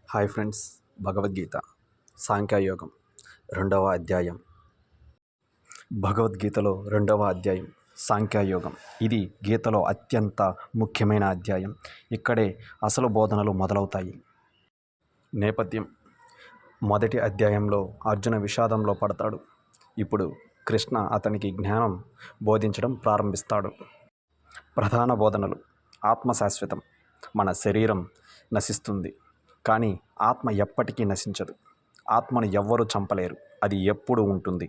Hi friends, Bhagavad Gita సాంఖ్యయోగం రెండవ అధ్యాయం. భగవద్గీతలో రెండవ అధ్యాయం సాంఖ్యయోగం. ఇది గీతలో అత్యంత ముఖ్యమైన అధ్యాయం. ఇక్కడే అసలు బోధనలు మొదలవుతాయి. నేపథ్యం: మొదటి అధ్యాయంలో అర్జున విషాదంలో పడతాడు. ఇప్పుడు కృష్ణ అతనికి జ్ఞానం బోధించడం ప్రారంభిస్తాడు. ప్రధాన బోధనలు: ఆత్మ శాశ్వతం. మన శరీరం నశిస్తుంది, కానీ ఆత్మ ఎప్పటికీ నశించదు. ఆత్మను ఎవ్వరూ చంపలేరు, అది ఎప్పుడూ ఉంటుంది.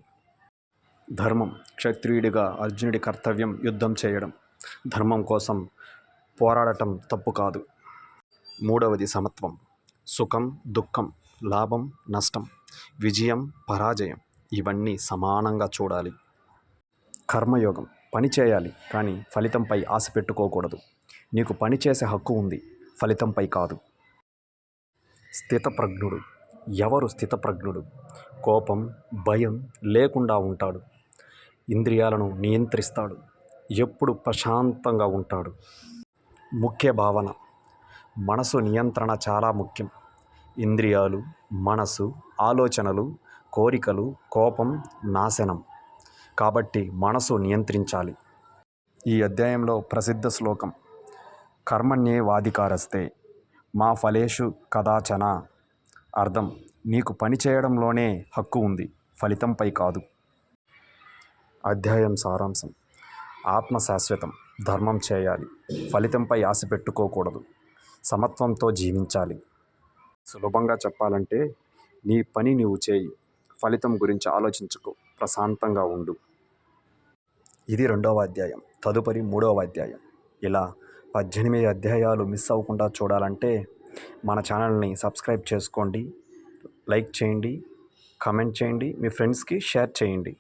ధర్మం: క్షత్రియుడిగా అర్జునుడి కర్తవ్యం యుద్ధం చేయడం. ధర్మం కోసం పోరాడటం తప్పు కాదు. మూడవది సమత్వం. సుఖం, దుఃఖం, లాభం, నష్టం, విజయం, పరాజయం ఇవన్నీ సమానంగా చూడాలి. కర్మయోగం: పని చేయాలి, కానీ ఫలితంపై ఆశ పెట్టుకోకూడదు. నీకు పని చేసే హక్కు ఉంది, ఫలితంపై కాదు. స్థితప్రజ్ఞుడు: ఎవరు స్థితప్రజ్ఞుడు? కోపం, భయం లేకుండా ఉంటాడు. ఇంద్రియాలను నియంత్రిస్తాడు. ఎప్పుడు ప్రశాంతంగా ఉంటాడు. ముఖ్య భావన: మనసు నియంత్రణ చాలా ముఖ్యం. ఇంద్రియాలు, మనసు, ఆలోచనలు, కోరికలు, కోపం నాశనం. కాబట్టి మనసు నియంత్రించాలి. ఈ అధ్యాయంలో ప్రసిద్ధ శ్లోకం: కర్మణ్యేవాధికారస్తే మా ఫలేషు కదాచన. అర్థం: నీకు పని చేయడంలోనే హక్కు ఉంది, ఫలితంపై కాదు. అధ్యాయం సారాంశం: ఆత్మ శాశ్వతం. ధర్మం చేయాలి, ఫలితంపై ఆశ పెట్టుకోకూడదు. సమత్వంతో జీవించాలి. సులభంగా చెప్పాలంటే, నీ పని నీవు చేయి, ఫలితం గురించి ఆలోచించుకో, ప్రశాంతంగా ఉండు. ఇది రెండవ అధ్యాయం. తదుపరి మూడవ అధ్యాయం. ఇలా 18 అధ్యాయాలు మిస్ అవ్వకుండా చూడాలంటే మన ఛానల్ని సబ్స్క్రైబ్ చేసుకోండి, లైక్ చేయండి, కామెంట్ చేయండి, మీ ఫ్రెండ్స్కి షేర్ చేయండి.